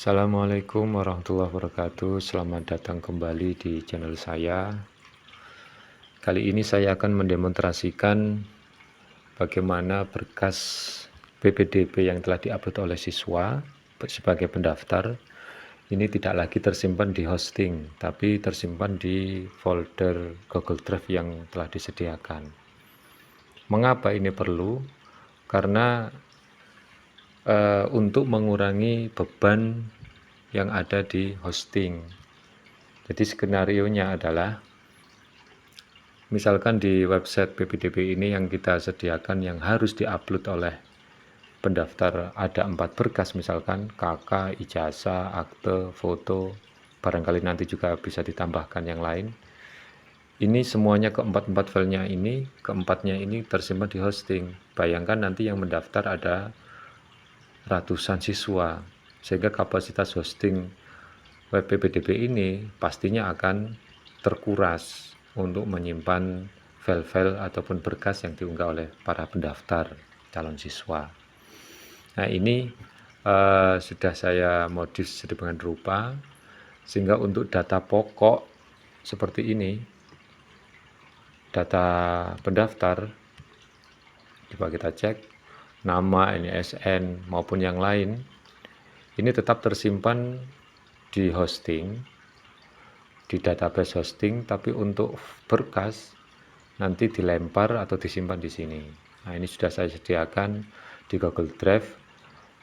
Assalamualaikum warahmatullahi wabarakatuh. Selamat datang kembali di channel saya. Kali ini saya akan mendemonstrasikan bagaimana berkas PPDB yang telah diupload oleh siswa sebagai pendaftar ini tidak lagi tersimpan di hosting, tapi tersimpan di folder Google Drive yang telah disediakan. Mengapa ini perlu? Karena untuk mengurangi beban yang ada di hosting. Jadi skenarionya adalah misalkan di website PPDB ini yang kita sediakan yang harus diupload oleh pendaftar ada 4 berkas, misalkan KK, ijazah, akte, foto, barangkali nanti juga bisa ditambahkan yang lain. Ini semuanya keempat filenya ini, keempatnya ini tersimpan di hosting. Bayangkan nanti yang mendaftar ada ratusan siswa, sehingga kapasitas hosting web PPDB ini pastinya akan terkuras untuk menyimpan file-file ataupun berkas yang diunggah oleh para pendaftar calon siswa. Nah, ini sudah saya modif sedemikian rupa sehingga untuk data pokok seperti ini, data pendaftar, coba kita cek nama, NISN maupun yang lain, ini tetap tersimpan di hosting, di database hosting, tapi untuk berkas nanti dilempar atau disimpan di sini. Nah, ini sudah saya sediakan di Google Drive.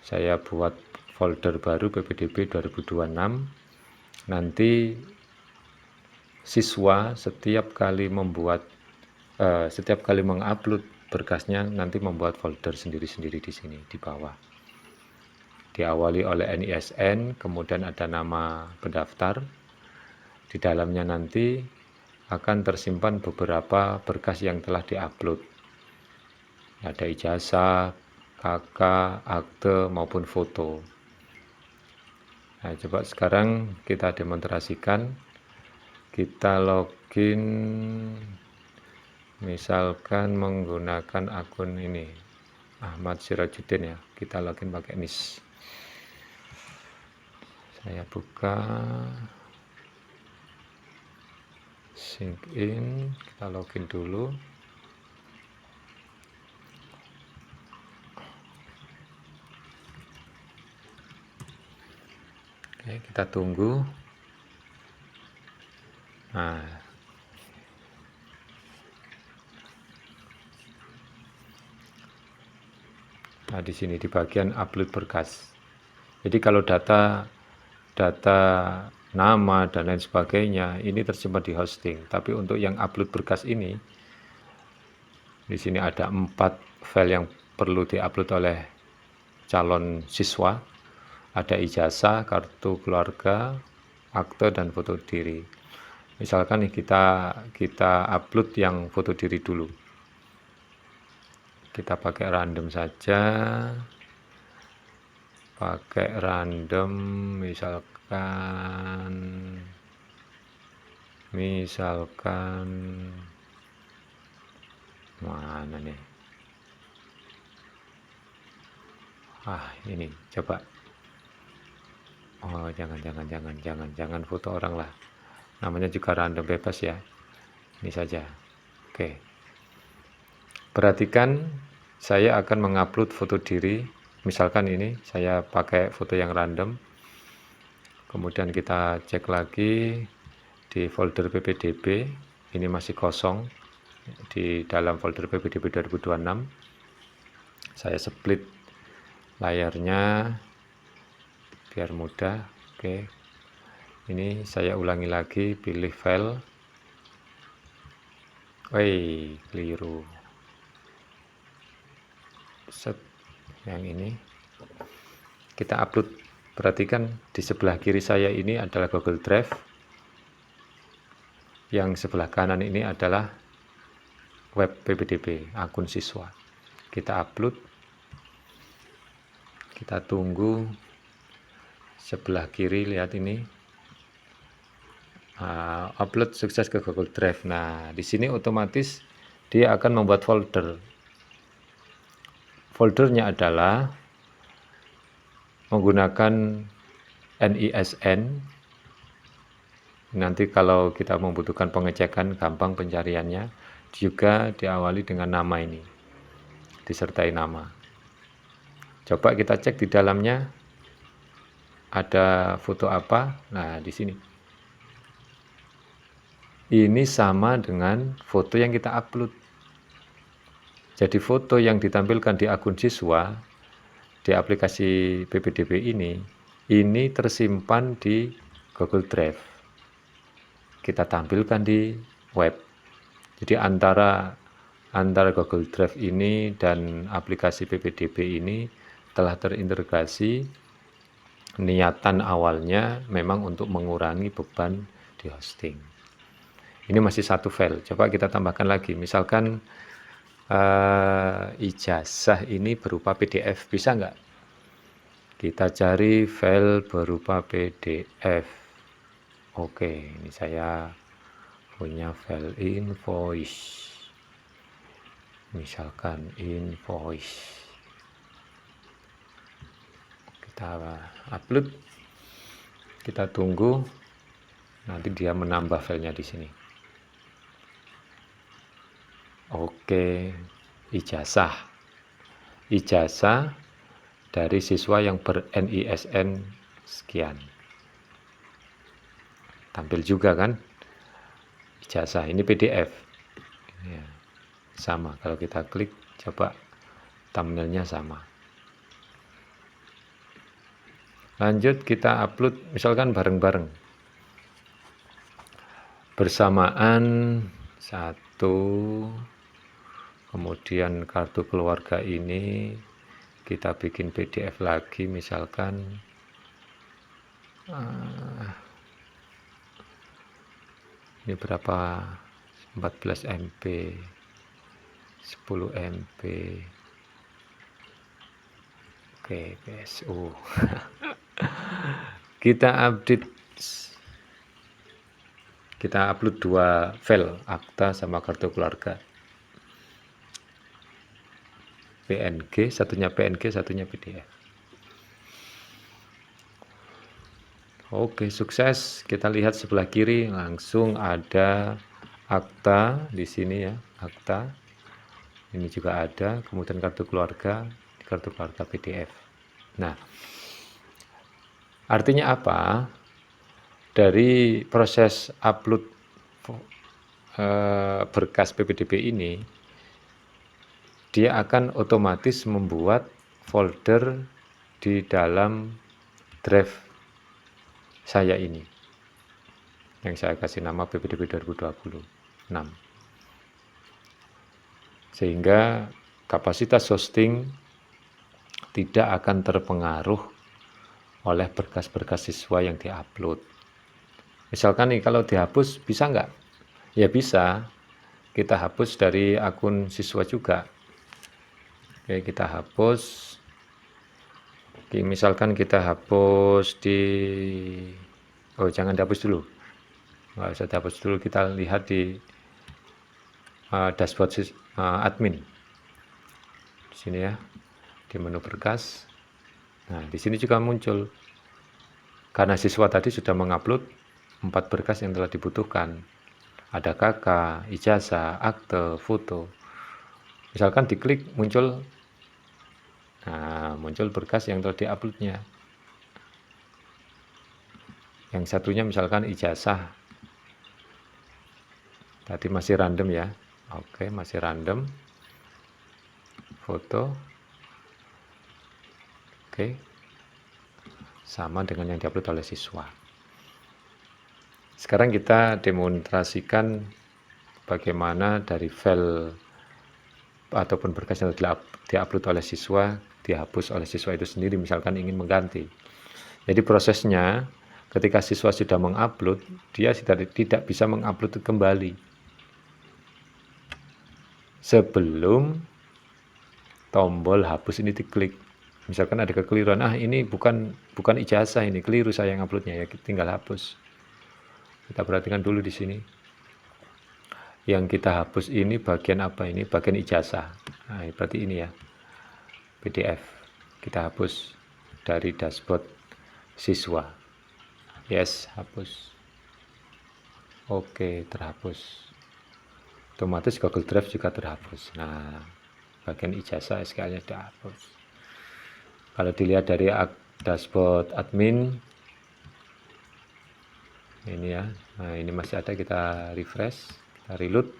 Saya buat folder baru PPDB 2026. Nanti siswa setiap kali mengupload berkasnya nanti membuat folder sendiri-sendiri di sini di bawah. Diawali oleh NISN, kemudian ada nama pendaftar. Di dalamnya nanti akan tersimpan beberapa berkas yang telah diupload. Ada ijazah, KK, akte maupun foto. Nah, coba sekarang kita demonstrasikan. Kita login misalkan menggunakan akun ini Ahmad Sirajuddin ya. Kita login pakai NIS. Saya buka sign in, kita login dulu. Oke, kita tunggu. Nah, di sini di bagian upload berkas. Jadi kalau data nama dan lain sebagainya ini tersimpan di hosting, tapi untuk yang upload berkas ini di sini ada 4 file yang perlu diupload oleh calon siswa. Ada ijazah, kartu keluarga, akte dan foto diri. Misalkan nih kita upload yang foto diri dulu. Kita pakai random saja. Pakai random misalkan mana nih? Ini coba. Oh, jangan foto orang lah. Namanya juga random, bebas ya. Ini saja. Oke. Perhatikan, saya akan mengupload foto diri. Misalkan ini saya pakai foto yang random. Kemudian kita cek lagi di folder PPDB. Ini masih kosong di dalam folder PPDB 2026. Saya split layarnya biar mudah. Oke. Ini saya ulangi lagi, pilih file. Keliru. Set yang ini. Kita upload. Perhatikan di sebelah kiri saya ini adalah Google Drive. Yang sebelah kanan ini adalah web PPDB, akun siswa. Kita upload. Kita tunggu. Sebelah kiri lihat ini. Upload sukses ke Google Drive. Nah, di sini otomatis dia akan membuat folder. Foldernya adalah menggunakan NISN. Nanti kalau kita membutuhkan pengecekan gampang pencariannya, juga diawali dengan nama ini, disertai nama. Coba kita cek di dalamnya ada foto apa. Nah, di sini. Ini sama dengan foto yang kita upload. Jadi foto yang ditampilkan di akun siswa di aplikasi PPDB ini tersimpan di Google Drive. Kita tampilkan di web. Jadi antara Google Drive ini dan aplikasi PPDB ini telah terintegrasi. Niatan awalnya memang untuk mengurangi beban di hosting. Ini masih satu file. Coba kita tambahkan lagi. Misalkan ijazah ini berupa PDF, bisa nggak? Kita cari file berupa PDF. Oke, ini saya punya file invoice. Misalkan invoice. Kita upload, kita tunggu, nanti dia menambah filenya di sini. Oke, ijazah dari siswa yang ber-NISN sekian. Tampil juga kan ijazah, ini PDF ya, sama. Kalau kita klik, coba thumbnailnya sama. Lanjut kita upload, misalkan bareng-bareng bersamaan satu, kemudian kartu keluarga ini kita bikin PDF lagi, misalkan ini berapa, 14 MB, 10 MB. Oke, PSU. Kita update, kita upload dua file, akta sama kartu keluarga. PNG, satunya PNG, satunya PDF. Oke, sukses. Kita lihat sebelah kiri langsung ada akta di sini ya, akta. Ini juga ada, kemudian kartu keluarga PDF. Nah, artinya apa? Dari proses upload berkas PPDB ini, dia akan otomatis membuat folder di dalam drive saya ini, yang saya kasih nama PPDB 2026. Sehingga kapasitas hosting tidak akan terpengaruh oleh berkas-berkas siswa yang diupload. Misalkan nih, kalau dihapus bisa nggak? Ya bisa, kita hapus dari akun siswa juga. Oke, kita hapus. Oke, misalkan kita hapus di, jangan dihapus dulu, nggak usah dihapus dulu. Kita lihat di dashboard admin di sini ya, di menu berkas. Nah, di sini juga muncul karena siswa tadi sudah mengupload 4 berkas yang telah dibutuhkan. Ada KK, ijazah, akte, foto. Misalkan diklik muncul, nah, muncul berkas yang telah diuploadnya. Yang satunya misalkan ijazah. Tadi masih random ya. Oke, masih random. Foto. Oke. Sama dengan yang diupload oleh siswa. Sekarang kita demonstrasikan bagaimana dari file ataupun berkas yang diupload oleh siswa dihapus oleh siswa itu sendiri, misalkan ingin mengganti. Jadi prosesnya, ketika siswa sudah mengupload, dia tidak bisa mengupload kembali sebelum tombol hapus ini diklik. Misalkan ada kekeliruan, ini bukan ijazah, ini keliru saya yang uploadnya, ya tinggal hapus. Kita perhatikan dulu di sini. Yang kita hapus ini bagian apa ini? Bagian ijazah. Nah, berarti ini ya, PDF. Kita hapus dari dashboard siswa. Yes, hapus. Oke, terhapus. Otomatis Google Drive juga terhapus. Nah, bagian ijazah SKL-nya dihapus. Kalau dilihat dari dashboard admin, ini ya. Nah, ini masih ada, kita refresh, kita reload.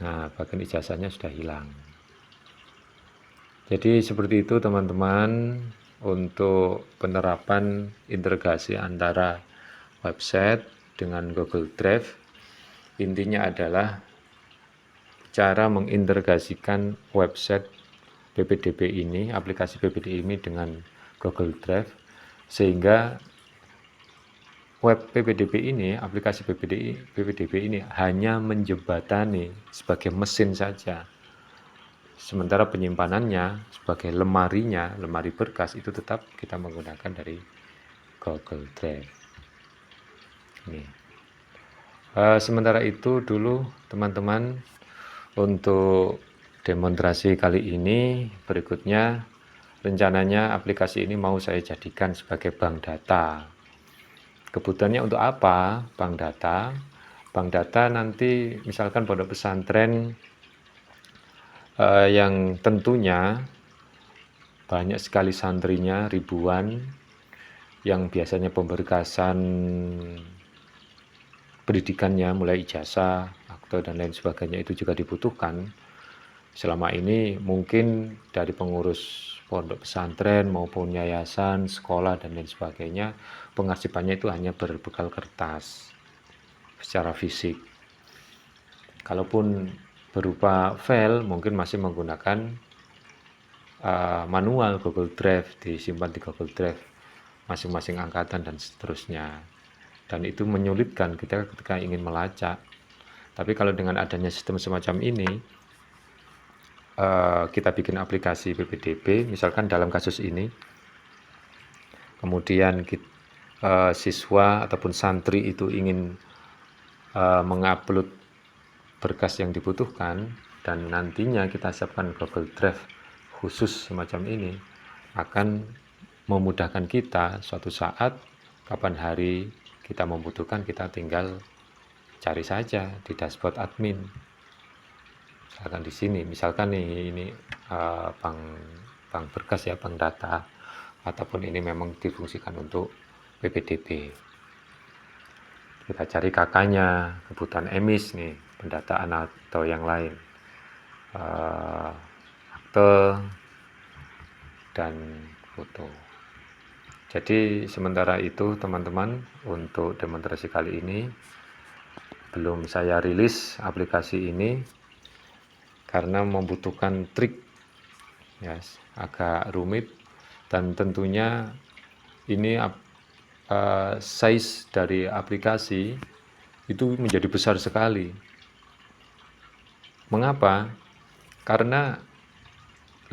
Nah, bagian ijazahnya sudah hilang. Jadi seperti itu teman-teman untuk penerapan integrasi antara website dengan Google Drive. Intinya adalah cara mengintegrasikan website PPDB ini, aplikasi PPDB ini dengan Google Drive, sehingga web PPDB ini, aplikasi PPDB ini hanya menjembatani sebagai mesin saja. Sementara penyimpanannya sebagai lemari berkas itu tetap kita menggunakan dari Google Drive. Ini. Sementara itu dulu teman-teman, untuk demonstrasi kali ini, berikutnya rencananya aplikasi ini mau saya jadikan sebagai bank data. Kebutuhannya untuk apa bank data? Bank data nanti misalkan pondok pesantren yang tentunya banyak sekali santrinya, ribuan, yang biasanya pemberkasan pendidikannya mulai ijazah, akte dan lain sebagainya itu juga dibutuhkan. Selama ini mungkin dari pengurus pondok pesantren maupun yayasan, sekolah dan lain sebagainya, pengarsipannya itu hanya berbekal kertas secara fisik. Kalaupun berupa file mungkin masih menggunakan manual Google Drive, disimpan di Google Drive masing-masing angkatan dan seterusnya. Dan itu menyulitkan kita ketika ingin melacak. Tapi kalau dengan adanya sistem semacam ini, kita bikin aplikasi PPDB, misalkan dalam kasus ini, kemudian siswa ataupun santri itu ingin mengupload berkas yang dibutuhkan, dan nantinya kita siapkan Google Drive khusus semacam ini, akan memudahkan kita suatu saat kapan hari kita membutuhkan, kita tinggal cari saja di dashboard admin. Misalkan di sini, misalkan ini bank berkas ya, bank data, ataupun ini memang difungsikan untuk PPDB. Kita cari kakaknya, kebutuhan emis nih, pendataan atau yang lain, akte dan foto. Jadi sementara itu teman-teman, untuk demonstrasi kali ini belum saya rilis aplikasi ini karena membutuhkan trik ya, agak rumit, dan tentunya ini size dari aplikasi itu menjadi besar sekali. Mengapa? Karena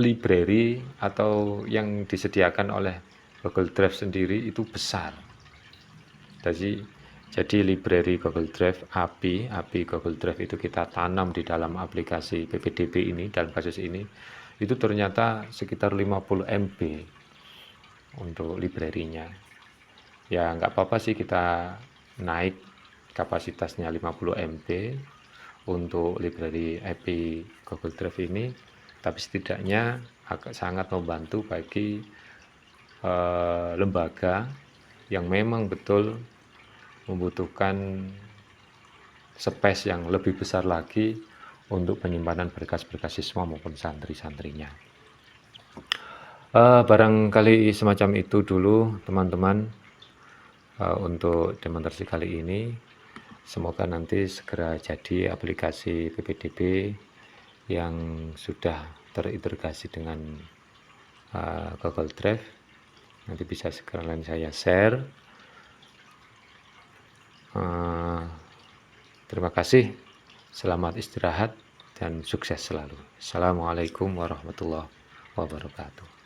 library atau yang disediakan oleh Google Drive sendiri itu besar. Jadi library Google Drive, API Google Drive itu kita tanam di dalam aplikasi PPDB ini, dalam kasus ini, itu ternyata sekitar 50 MB untuk library-nya. Ya nggak apa-apa sih kita naik kapasitasnya 50 MB untuk library API Google Drive ini, tapi setidaknya sangat membantu bagi lembaga yang memang betul membutuhkan space yang lebih besar lagi untuk penyimpanan berkas-berkas siswa maupun santri-santrinya. Barangkali semacam itu dulu teman-teman untuk demonstrasi kali ini. Semoga nanti segera jadi aplikasi PPDB yang sudah terintegrasi dengan Google Drive. Nanti bisa sekalian saya share. Terima kasih, selamat istirahat dan sukses selalu. Assalamualaikum warahmatullahi wabarakatuh.